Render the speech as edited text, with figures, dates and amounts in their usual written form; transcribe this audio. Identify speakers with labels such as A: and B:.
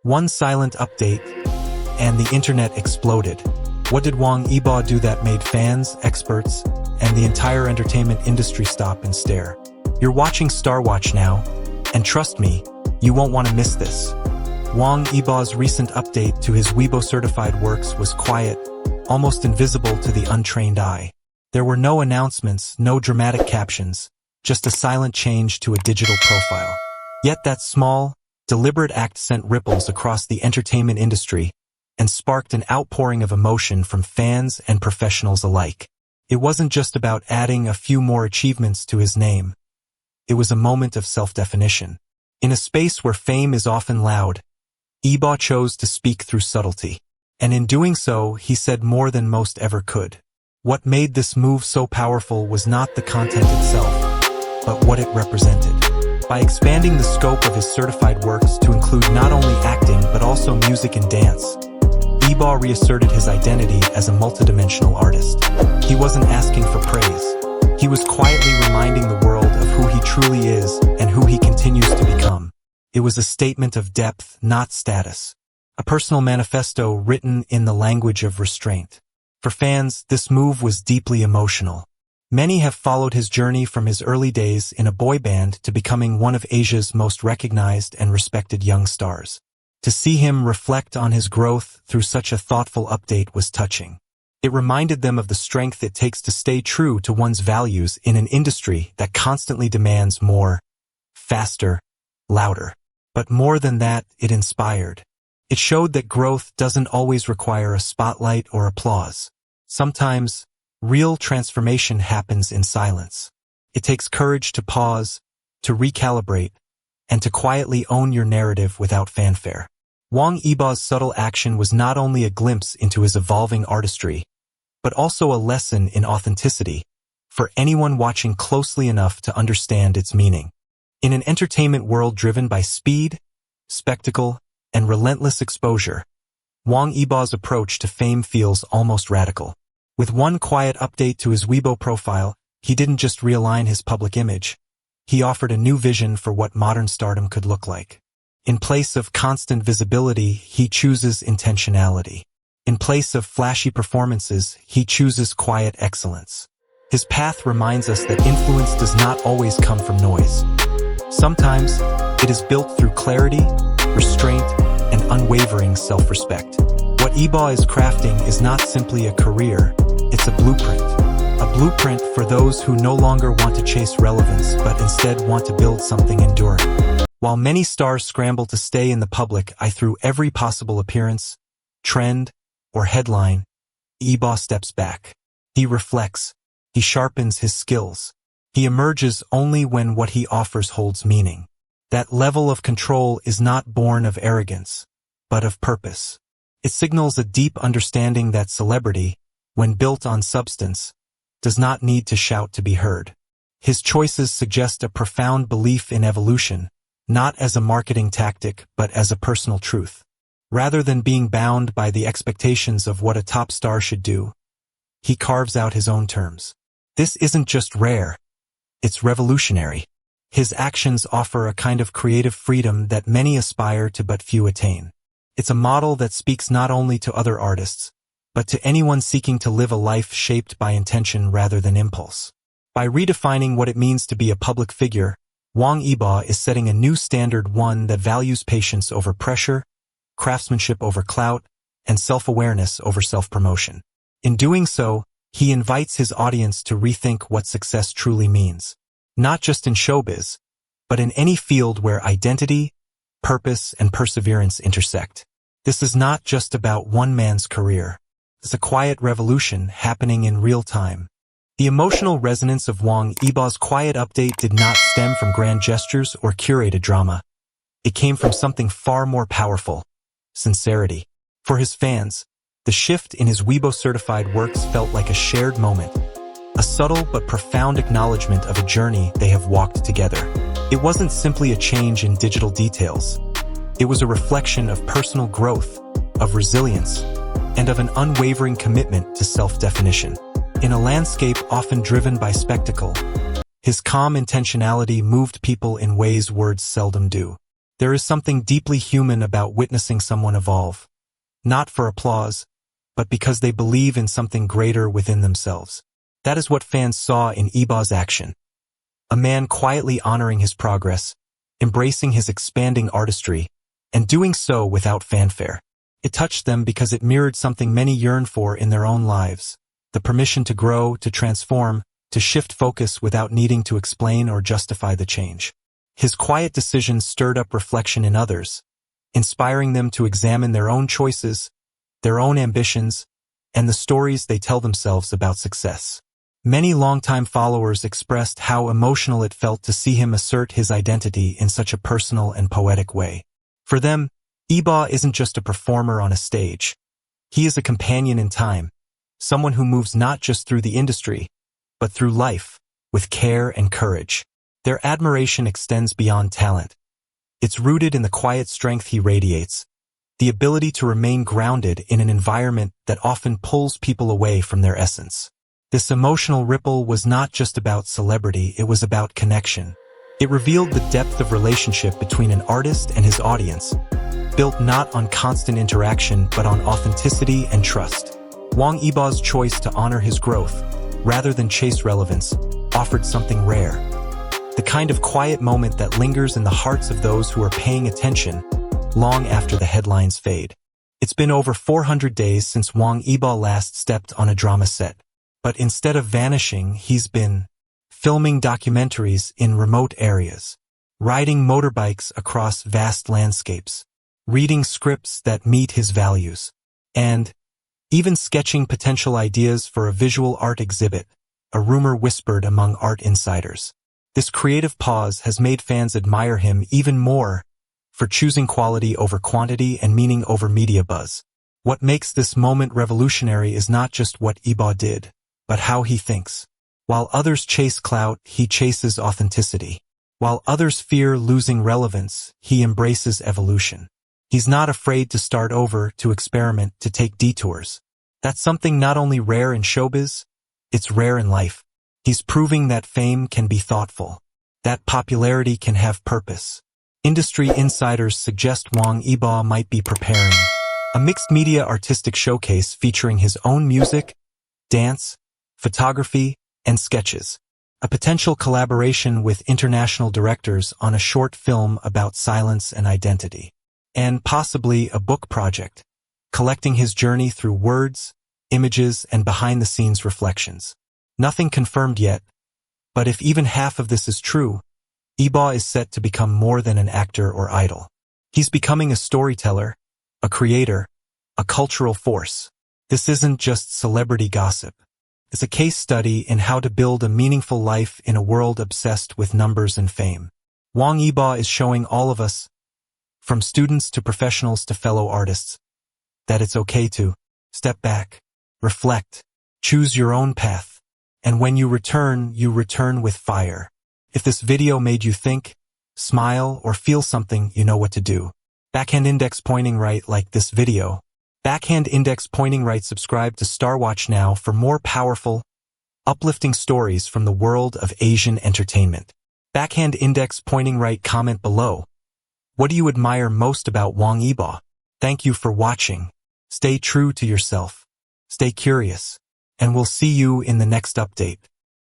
A: One silent update, and the internet exploded. What did Wang Yibo do that made fans, experts, and the entire entertainment industry stop and stare? You're watching Star Watch now, and trust me, you won't want to miss this. Wang Yibo's recent update to his Weibo-certified works was quiet, almost invisible to the untrained eye. There were no announcements, no dramatic captions, just a silent change to a digital profile. Yet that small, deliberate act sent ripples across the entertainment industry and sparked an outpouring of emotion from fans and professionals alike. It wasn't just about adding a few more achievements to his name. It was a moment of self-definition. In a space where fame is often loud, Yibo chose to speak through subtlety. And in doing so, he said more than most ever could. What made this move so powerful was not the content itself, but what it represented. By expanding the scope of his certified works to include not only acting but also music and dance, Yibo reasserted his identity as a multidimensional artist. He wasn't asking for praise. He was quietly reminding the world of who he truly is and who he continues to become. It was a statement of depth, not status. A personal manifesto written in the language of restraint. For fans, this move was deeply emotional. Many have followed his journey from his early days in a boy band to becoming one of Asia's most recognized and respected young stars. To see him reflect on his growth through such a thoughtful update was touching. It reminded them of the strength it takes to stay true to one's values in an industry that constantly demands more, faster, louder. But more than that, it inspired. It showed that growth doesn't always require a spotlight or applause. Sometimes, real transformation happens in silence. It takes courage to pause, to recalibrate, and to quietly own your narrative without fanfare. Wang Yibo's subtle action was not only a glimpse into his evolving artistry, but also a lesson in authenticity, for anyone watching closely enough to understand its meaning. In an entertainment world driven by speed, spectacle, and relentless exposure, Wang Yibo's approach to fame feels almost radical. With one quiet update to his Weibo profile, he didn't just realign his public image. He offered a new vision for what modern stardom could look like. In place of constant visibility, he chooses intentionality. In place of flashy performances, he chooses quiet excellence. His path reminds us that influence does not always come from noise. Sometimes, it is built through clarity, restraint, and unwavering self-respect. What Yibo is crafting is not simply a career, it's a blueprint. A blueprint for those who no longer want to chase relevance but instead want to build something enduring. While many stars scramble to stay in the public eye through every possible appearance, trend, or headline, Yibo steps back. He reflects. He sharpens his skills. He emerges only when what he offers holds meaning. That level of control is not born of arrogance, but of purpose. It signals a deep understanding that celebrity, when built on substance, does not need to shout to be heard. His choices suggest a profound belief in evolution, not as a marketing tactic but as a personal truth. Rather than being bound by the expectations of what a top star should do, he carves out his own terms. This isn't just rare, it's revolutionary. His actions offer a kind of creative freedom that many aspire to but few attain. It's a model that speaks not only to other artists, but to anyone seeking to live a life shaped by intention rather than impulse. By redefining what it means to be a public figure, Wang Yibo is setting a new standard, one that values patience over pressure, craftsmanship over clout, and self-awareness over self-promotion. In doing so, he invites his audience to rethink what success truly means. Not just in showbiz, but in any field where identity, purpose, and perseverance intersect. This is not just about one man's career. It's a quiet revolution happening in real time. The emotional resonance of Wang Yibo's quiet update did not stem from grand gestures or curated drama. It came from something far more powerful: sincerity. For his fans, the shift in his Weibo-certified works felt like a shared moment, a subtle but profound acknowledgement of a journey they have walked together. It wasn't simply a change in digital details. It was a reflection of personal growth, of resilience, and of an unwavering commitment to self-definition. In a landscape often driven by spectacle, his calm intentionality moved people in ways words seldom do. There is something deeply human about witnessing someone evolve, not for applause, but because they believe in something greater within themselves. That is what fans saw in Yibo's action. A man quietly honoring his progress, embracing his expanding artistry, and doing so without fanfare. It touched them because it mirrored something many yearn for in their own lives: the permission to grow, to transform, to shift focus without needing to explain or justify the change. His quiet decisions stirred up reflection in others, inspiring them to examine their own choices, their own ambitions, and the stories they tell themselves about success. Many longtime followers expressed how emotional it felt to see him assert his identity in such a personal and poetic way. For them, Yibo isn't just a performer on a stage. He is a companion in time, someone who moves not just through the industry, but through life, with care and courage. Their admiration extends beyond talent. It's rooted in the quiet strength he radiates, the ability to remain grounded in an environment that often pulls people away from their essence. This emotional ripple was not just about celebrity, it was about connection. It revealed the depth of relationship between an artist and his audience, built not on constant interaction but on authenticity and trust. Wang Yibo's choice to honor his growth, rather than chase relevance, offered something rare. The kind of quiet moment that lingers in the hearts of those who are paying attention long after the headlines fade. It's been over 400 days since Wang Yibo last stepped on a drama set. But instead of vanishing, he's been filming documentaries in remote areas, riding motorbikes across vast landscapes, reading scripts that meet his values, and even sketching potential ideas for a visual art exhibit, a rumor whispered among art insiders. This creative pause has made fans admire him even more for choosing quality over quantity and meaning over media buzz. What makes this moment revolutionary is not just what Yibo did, but how he thinks. While others chase clout, he chases authenticity. While others fear losing relevance, he embraces evolution. He's not afraid to start over, to experiment, to take detours. That's something not only rare in showbiz, it's rare in life. He's proving that fame can be thoughtful, that popularity can have purpose. Industry insiders suggest Wang Yibo might be preparing a mixed-media artistic showcase featuring his own music, dance, photography, and sketches. A potential collaboration with international directors on a short film about silence and identity. And possibly a book project, collecting his journey through words, images, and behind-the-scenes reflections. Nothing confirmed yet, but if even half of this is true, Yibo is set to become more than an actor or idol. He's becoming a storyteller, a creator, a cultural force. This isn't just celebrity gossip. It's a case study in how to build a meaningful life in a world obsessed with numbers and fame. Wang Yibo is showing all of us, from students to professionals to fellow artists, that it's okay to step back, reflect, choose your own path. And when you return with fire. If this video made you think, smile, or feel something, you know what to do. Backhand index pointing right, like this video. Backhand index pointing right, subscribe to StarWatch now for more powerful, uplifting stories from the world of Asian entertainment. Backhand index pointing right, comment below. What do you admire most about Wang Yibo? Thank you for watching. Stay true to yourself. Stay curious. And we'll see you in the next update.